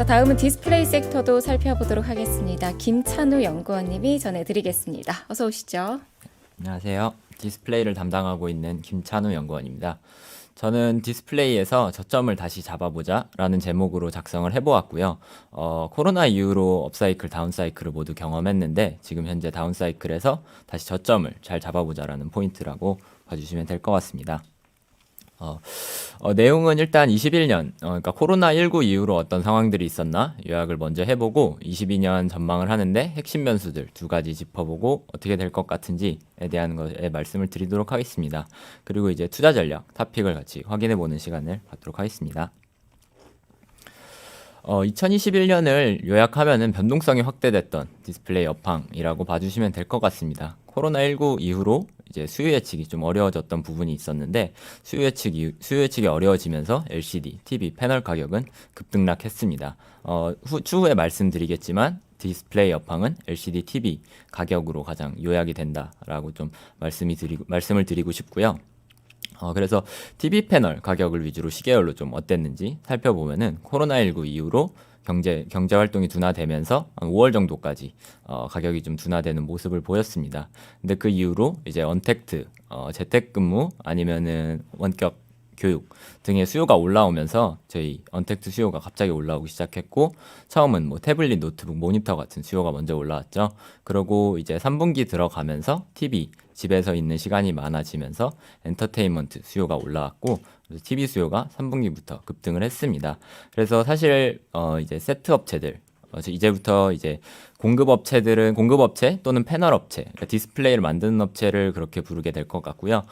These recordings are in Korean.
자, 다음은 디스플레이 섹터도 살펴보도록 하겠습니다. 김찬우 연구원님이 전해드리겠습니다. 어서 오시죠. 안녕하세요. 디스플레이를 담당하고 있는 김찬우 연구원입니다. 저는 디스플레이에서 저점을 다시 잡아보자 라는 제목으로 작성을 해보았고요. 코로나 이후로 업사이클, 다운사이클을 모두 경험했는데 지금 현재 다운사이클에서 다시 저점을 잘 잡아보자 라는 포인트라고 봐주시면 될 것 같습니다. 내용은 일단 21년, 그러니까 코로나19 이후로 어떤 상황들이 있었나 요약을 먼저 해보고 22년 전망을 하는데 핵심 변수들 두 가지 짚어보고 어떻게 될 것 같은지에 대한 것에 말씀을 드리도록 하겠습니다. 그리고 이제 투자 전략, 탑픽을 같이 확인해보는 시간을 갖도록 하겠습니다. 2021년을 요약하면은 변동성이 확대됐던 디스플레이 업황이라고 봐주시면 될 것 같습니다. 코로나19 이후로 이제 수요 예측이 좀 어려워졌던 부분이 있었는데 수요 예측이 어려워지면서 LCD, TV 패널 가격은 급등락했습니다. 추후에 말씀드리겠지만 디스플레이 업황은 LCD, TV 가격으로 가장 요약이 된다라고 좀 말씀을 드리고 싶고요. 그래서 TV 패널 가격을 위주로 시계열로 좀 어땠는지 살펴보면은 코로나19 이후로 경제 활동이 둔화되면서 한 5월 정도까지 가격이 좀 둔화되는 모습을 보였습니다. 근데 그 이후로 이제 언택트, 재택근무 아니면은 원격 교육 등의 수요가 올라오면서 저희 언택트 수요가 갑자기 올라오기 시작했고 처음은 뭐 태블릿, 노트북, 모니터 같은 수요가 먼저 올라왔죠. 그리고 이제 3분기 들어가면서 TV 집에서 있는 시간이 많아지면서 엔터테인먼트 수요가 올라왔고 TV 수요가 3분기부터 급등을 했습니다. 그래서 사실 이제 세트 업체들 이제부터 이제 공급업체 또는 패널 업체, 그러니까 디스플레이를 만드는 업체를 그렇게 부르게 될 것 같고요.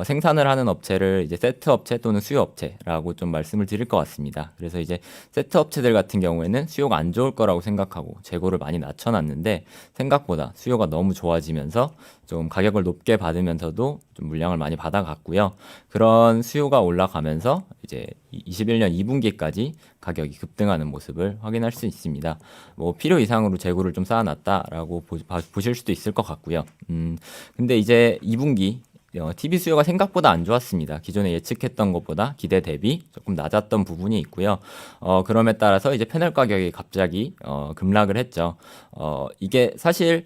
생산을 하는 업체를 이제 세트 업체 또는 수요 업체라고 좀 말씀을 드릴 것 같습니다. 그래서 이제 세트 업체들 같은 경우에는 수요가 안 좋을 거라고 생각하고 재고를 많이 낮춰놨는데 생각보다 수요가 너무 좋아지면서 좀 가격을 높게 받으면서도 좀 물량을 많이 받아갔고요. 그런 수요가 올라가면서 이제 21년 2분기까지 가격이 급등하는 모습을 확인할 수 있습니다. 뭐 필요 이상으로 재고를 좀 쌓아놨다라고 보실 수도 있을 것 같고요. 근데 이제 2분기 TV 수요가 생각보다 안 좋았습니다. 기존에 예측했던 것보다 기대 대비 조금 낮았던 부분이 있고요. 그럼에 따라서 이제 패널 가격이 갑자기 급락을 했죠. 이게 사실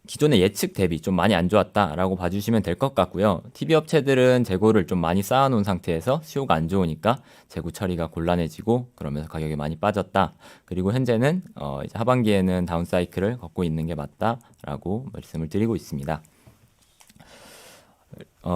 기존의 예측 대비 좀 많이 안 좋았다라고 봐주시면 될 것 같고요. TV 업체들은 재고를 좀 많이 쌓아놓은 상태에서 수요가 안 좋으니까 재고 처리가 곤란해지고 그러면서 가격이 많이 빠졌다. 그리고 현재는 이제 하반기에는 다운 사이클을 걷고 있는 게 맞다라고 말씀을 드리고 있습니다.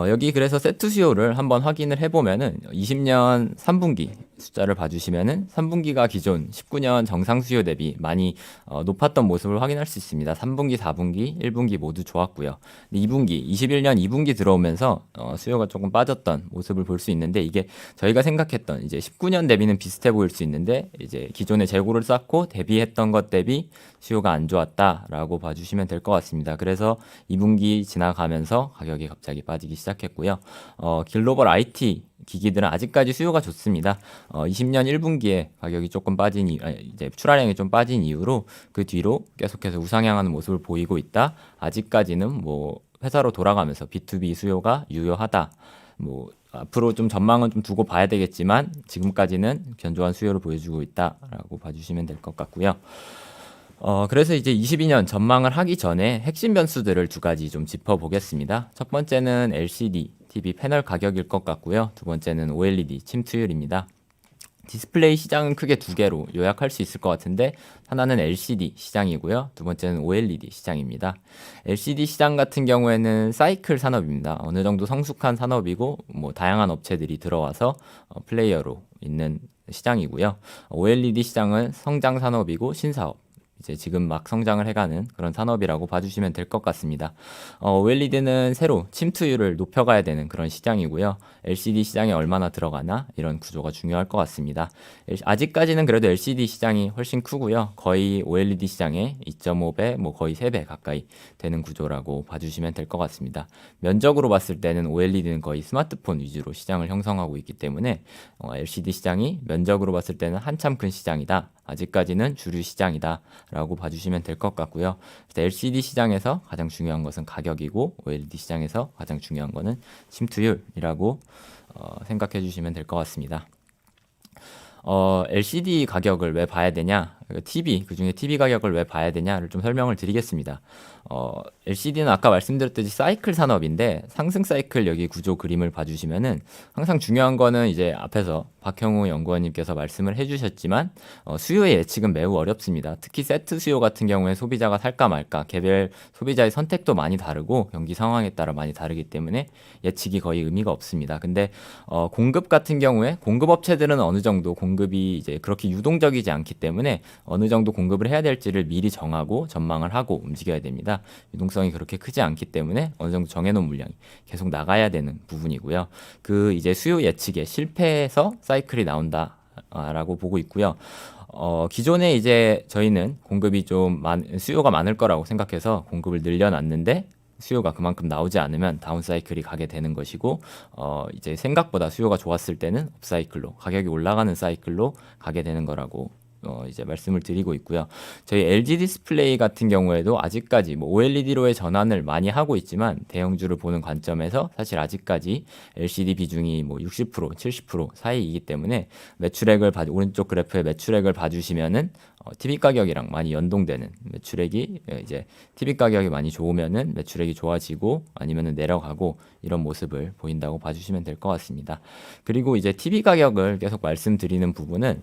여기 그래서 세트 수요를 한번 확인을 해보면은 20년 3분기 숫자를 봐주시면은 3분기가 기존 19년 정상 수요 대비 많이 높았던 모습을 확인할 수 있습니다. 3분기, 4분기, 1분기 모두 좋았고요. 2분기, 21년 2분기 들어오면서 수요가 조금 빠졌던 모습을 볼 수 있는데 이게 저희가 생각했던 이제 19년 대비는 비슷해 보일 수 있는데 이제 기존에 재고를 쌓고 대비했던 것 대비 수요가 안 좋았다라고 봐주시면 될 것 같습니다. 그래서 2분기 지나가면서 가격이 갑자기 빠지기 시작했고요. 글로벌 IT 기기들은 아직까지 수요가 좋습니다. 20년 1분기에 가격이 조금 이제 출하량이 좀 빠진 이후로 그 뒤로 계속해서 우상향하는 모습을 보이고 있다. 아직까지는 뭐 회사로 돌아가면서 B2B 수요가 유효하다. 뭐 앞으로 좀 전망은 좀 두고 봐야 되겠지만 지금까지는 견조한 수요를 보여주고 있다라고 봐주시면 될 것 같고요. 그래서 이제 22년 전망을 하기 전에 핵심 변수들을 두 가지 좀 짚어보겠습니다. 첫 번째는 LCD, TV 패널 가격일 것 같고요. 두 번째는 OLED 침투율입니다. 디스플레이 시장은 크게 두 개로 요약할 수 있을 것 같은데 하나는 LCD 시장이고요. 두 번째는 OLED 시장입니다. LCD 시장 같은 경우에는 사이클 산업입니다. 어느 정도 성숙한 산업이고 뭐 다양한 업체들이 들어와서 플레이어로 있는 시장이고요. OLED 시장은 성장 산업이고 신사업. 이제 지금 막 성장을 해가는 그런 산업이라고 봐주시면 될 것 같습니다. OLED는 새로 침투율을 높여가야 되는 그런 시장이고요. LCD 시장에 얼마나 들어가나 이런 구조가 중요할 것 같습니다. 아직까지는 그래도 LCD 시장이 훨씬 크고요. 거의 OLED 시장의 2.5배, 뭐 거의 3배 가까이 되는 구조라고 봐주시면 될 것 같습니다. 면적으로 봤을 때는 OLED는 거의 스마트폰 위주로 시장을 형성하고 있기 때문에 LCD 시장이 면적으로 봤을 때는 한참 큰 시장이다. 아직까지는 주류 시장이다 라고 봐주시면 될 것 같고요. LCD 시장에서 가장 중요한 것은 가격이고 OLED 시장에서 가장 중요한 것은 침투율이라고 생각해 주시면 될 것 같습니다. LCD 가격을 왜 봐야 되냐? TV, 그중에 TV 가격을 왜 봐야 되냐를 좀 설명을 드리겠습니다. LCD는 아까 말씀드렸듯이 사이클 산업인데 상승 사이클 여기 구조 그림을 봐주시면은 항상 중요한 거는 이제 앞에서 박형우 연구원님께서 말씀을 해주셨지만 수요의 예측은 매우 어렵습니다. 특히 세트 수요 같은 경우에 소비자가 살까 말까 개별 소비자의 선택도 많이 다르고 경기 상황에 따라 많이 다르기 때문에 예측이 거의 의미가 없습니다. 근데 공급 같은 경우에 공급 업체들은 어느 정도 공급이 이제 그렇게 유동적이지 않기 때문에 어느 정도 공급을 해야 될지를 미리 정하고 전망을 하고 움직여야 됩니다. 유동성이 그렇게 크지 않기 때문에 어느 정도 정해놓은 물량이 계속 나가야 되는 부분이고요. 그 이제 수요 예측에 실패해서 사이클이 나온다라고 보고 있고요. 기존에 이제 저희는 공급이 좀 수요가 많을 거라고 생각해서 공급을 늘려놨는데 수요가 그만큼 나오지 않으면 다운 사이클이 가게 되는 것이고 이제 생각보다 수요가 좋았을 때는 업 사이클로 가격이 올라가는 사이클로 가게 되는 거라고 이제 말씀을 드리고 있고요. 저희 LG 디스플레이 같은 경우에도 아직까지 뭐 OLED로의 전환을 많이 하고 있지만 대형주를 보는 관점에서 사실 아직까지 LCD 비중이 뭐 60%, 70% 사이이기 때문에 매출액을 오른쪽 그래프의 매출액을 봐주시면은 TV 가격이랑 많이 연동되는 매출액이 이제 TV 가격이 많이 좋으면은 매출액이 좋아지고 아니면은 내려가고 이런 모습을 보인다고 봐주시면 될 것 같습니다. 그리고 이제 TV 가격을 계속 말씀드리는 부분은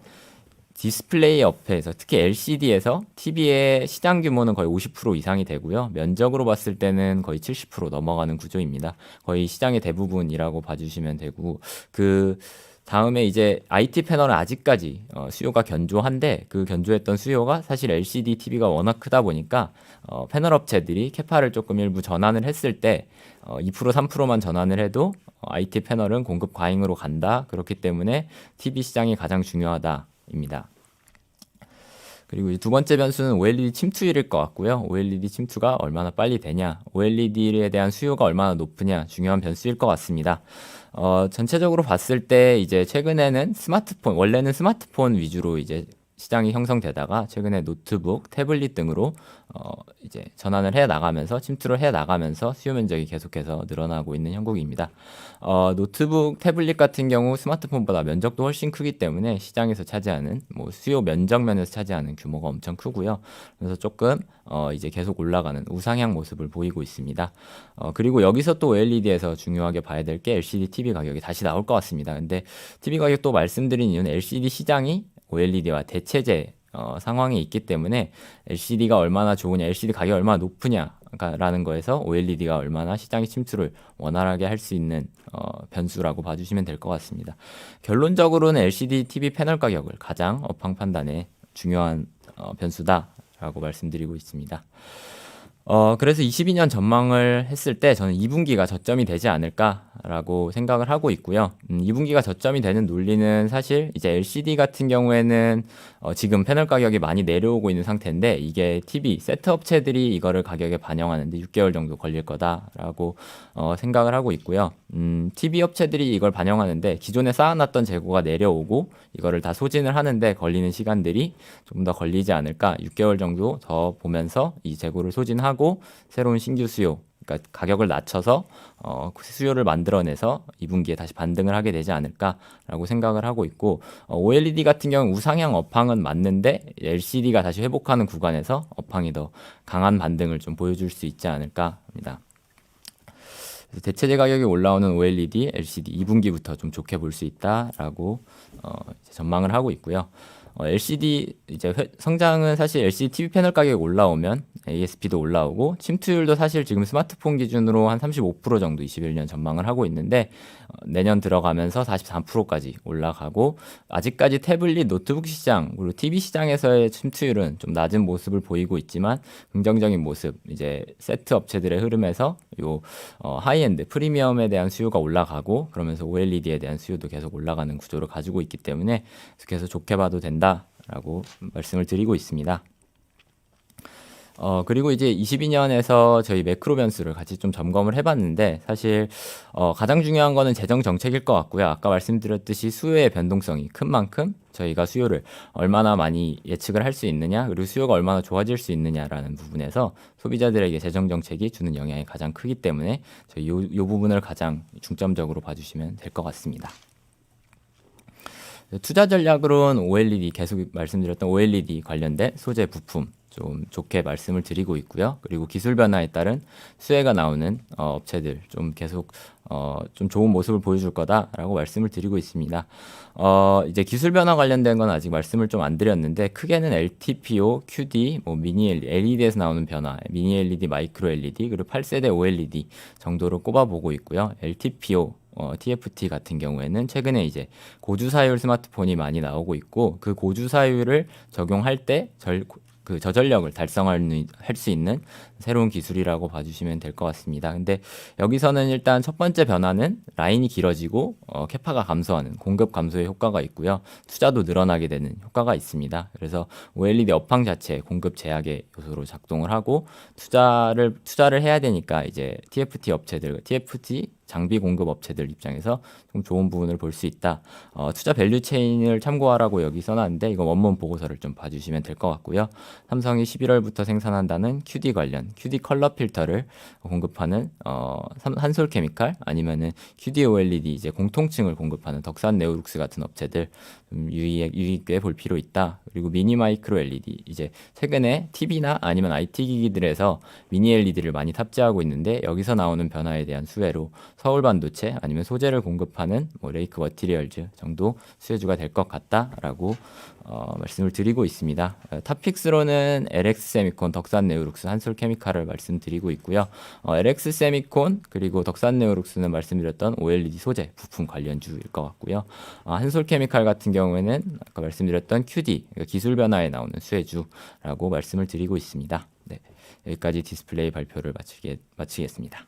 디스플레이 업체에서 특히 LCD에서 TV의 시장 규모는 거의 50% 이상이 되고요. 면적으로 봤을 때는 거의 70% 넘어가는 구조입니다. 거의 시장의 대부분이라고 봐주시면 되고 그 다음에 이제 IT 패널은 아직까지 수요가 견조한데 그 견조했던 수요가 사실 LCD TV가 워낙 크다 보니까 패널 업체들이 캐파를 조금 일부 전환을 했을 때 2% 3%만 전환을 해도 IT 패널은 공급 과잉으로 간다. 그렇기 때문에 TV 시장이 가장 중요하다입니다. 그리고 두 번째 변수는 OLED 침투율일 것 같고요. OLED 침투가 얼마나 빨리 되냐, OLED에 대한 수요가 얼마나 높으냐 중요한 변수일 것 같습니다. 전체적으로 봤을 때 이제 최근에는 원래는 스마트폰 위주로 이제 시장이 형성되다가 최근에 노트북, 태블릿 등으로 이제 전환을 해 나가면서 침투를 해 나가면서 수요 면적이 계속해서 늘어나고 있는 형국입니다. 노트북, 태블릿 같은 경우 스마트폰보다 면적도 훨씬 크기 때문에 시장에서 차지하는 뭐 수요 면적 면에서 차지하는 규모가 엄청 크고요. 그래서 조금 이제 계속 올라가는 우상향 모습을 보이고 있습니다. 그리고 여기서 또 OLED에서 중요하게 봐야 될 게 LCD TV 가격이 다시 나올 것 같습니다. 근데 TV 가격 또 말씀드린 이유는 LCD 시장이 OLED와 대체제 상황이 있기 때문에 LCD가 얼마나 좋으냐, LCD 가격이 얼마나 높으냐라는 거에서 OLED가 얼마나 시장의 침투를 원활하게 할 수 있는 변수라고 봐주시면 될 것 같습니다. 결론적으로는 LCD TV 패널 가격을 가장 업황 판단에 중요한 변수다라고 말씀드리고 있습니다. 그래서 22년 전망을 했을 때 저는 2분기가 저점이 되지 않을까라고 생각을 하고 있고요. 2분기가 저점이 되는 논리는 사실 이제 LCD 같은 경우에는 지금 패널 가격이 많이 내려오고 있는 상태인데 이게 TV 세트 업체들이 이거를 가격에 반영하는데 6개월 정도 걸릴 거다라고 생각을 하고 있고요. TV 업체들이 이걸 반영하는데 기존에 쌓아놨던 재고가 내려오고 이거를 다 소진을 하는데 걸리는 시간들이 조금 더 걸리지 않을까. 6개월 정도 더 보면서 이 재고를 소진하고 새로운 신규 수요, 그러니까 가격을 낮춰서 수요를 만들어내서 2분기에 다시 반등을 하게 되지 않을까라고 생각을 하고 있고 OLED 같은 경우 우상향 업황은 맞는데 LCD가 다시 회복하는 구간에서 업황이 더 강한 반등을 좀 보여줄 수 있지 않을까 합니다. 대체재 가격이 올라오는 OLED, LCD 2분기부터 좀 좋게 볼 수 있다라고 전망을 하고 있고요. LCD 이제 성장은 사실 LCD TV 패널 가격이 올라오면 ASP도 올라오고 침투율도 사실 지금 스마트폰 기준으로 한 35% 정도 21년 전망을 하고 있는데 내년 들어가면서 44%까지 올라가고 아직까지 태블릿, 노트북 시장 그리고 TV 시장에서의 침투율은 좀 낮은 모습을 보이고 있지만 긍정적인 모습 이제 세트 업체들의 흐름에서 요 하이엔드 프리미엄에 대한 수요가 올라가고 그러면서 OLED에 대한 수요도 계속 올라가는 구조를 가지고 있기 때문에 계속 좋게 봐도 된다라고 말씀을 드리고 있습니다. 그리고 이제 22년에서 저희 매크로 변수를 같이 좀 점검을 해봤는데 사실 가장 중요한 거는 재정 정책일 것 같고요. 아까 말씀드렸듯이 수요의 변동성이 큰 만큼 저희가 수요를 얼마나 많이 예측을 할 수 있느냐 그리고 수요가 얼마나 좋아질 수 있느냐라는 부분에서 소비자들에게 재정 정책이 주는 영향이 가장 크기 때문에 저희 요 부분을 가장 중점적으로 봐주시면 될 것 같습니다. 투자 전략으로는 OLED 계속 말씀드렸던 OLED 관련된 소재 부품 좀 좋게 말씀을 드리고 있고요. 그리고 기술 변화에 따른 수혜가 나오는 업체들 좀 계속 좀 좋은 모습을 보여줄 거다라고 말씀을 드리고 있습니다. 이제 기술 변화 관련된 건 아직 말씀을 좀 안 드렸는데 크게는 LTPO, QD, 뭐 미니 LED에서 나오는 변화, 미니 LED, 마이크로 LED 그리고 8세대 OLED 정도로 꼽아보고 있고요. LTPO TFT 같은 경우에는 최근에 이제 고주사율 스마트폰이 많이 나오고 있고 그 고주사율을 적용할 때 그 저전력을 달성할 수 있는 새로운 기술이라고 봐주시면 될 것 같습니다. 근데 여기서는 일단 첫 번째 변화는 라인이 길어지고 캐파가 감소하는 공급 감소의 효과가 있고요. 투자도 늘어나게 되는 효과가 있습니다. 그래서 OLED 업황 자체 공급 제약의 요소로 작동을 하고 투자를 해야 되니까 이제 TFT 장비 공급 업체들 입장에서 좀 좋은 부분을 볼 수 있다. 투자 밸류 체인을 참고하라고 여기 써놨는데 이거 원문 보고서를 좀 봐주시면 될 것 같고요. 삼성이 11월부터 생산한다는 QD 관련 QD 컬러 필터를 공급하는 한솔케미칼 아니면은 QD OLED 이제 공통층을 공급하는 덕산 네오룩스 같은 업체들 좀 유의 깊게 볼 필요 있다. 그리고 미니 마이크로 LED 이제 최근에 TV나 아니면 IT 기기들에서 미니 LED를 많이 탑재하고 있는데 여기서 나오는 변화에 대한 수혜로 서울 반도체 아니면 소재를 공급하는 뭐 레이크 머티리얼즈 정도 수혜주가 될 것 같다라고 말씀을 드리고 있습니다. 탑픽스로는 LX 세미콘, 덕산 네오룩스, 한솔 케미칼을 말씀드리고 있고요. LX 세미콘 그리고 덕산 네오룩스는 말씀드렸던 OLED 소재 부품 관련주일 것 같고요. 한솔 케미칼 같은 경우에는 아까 말씀드렸던 QD 그러니까 기술 변화에 나오는 수혜주라고 말씀을 드리고 있습니다. 네, 여기까지 디스플레이 발표를 마치겠습니다.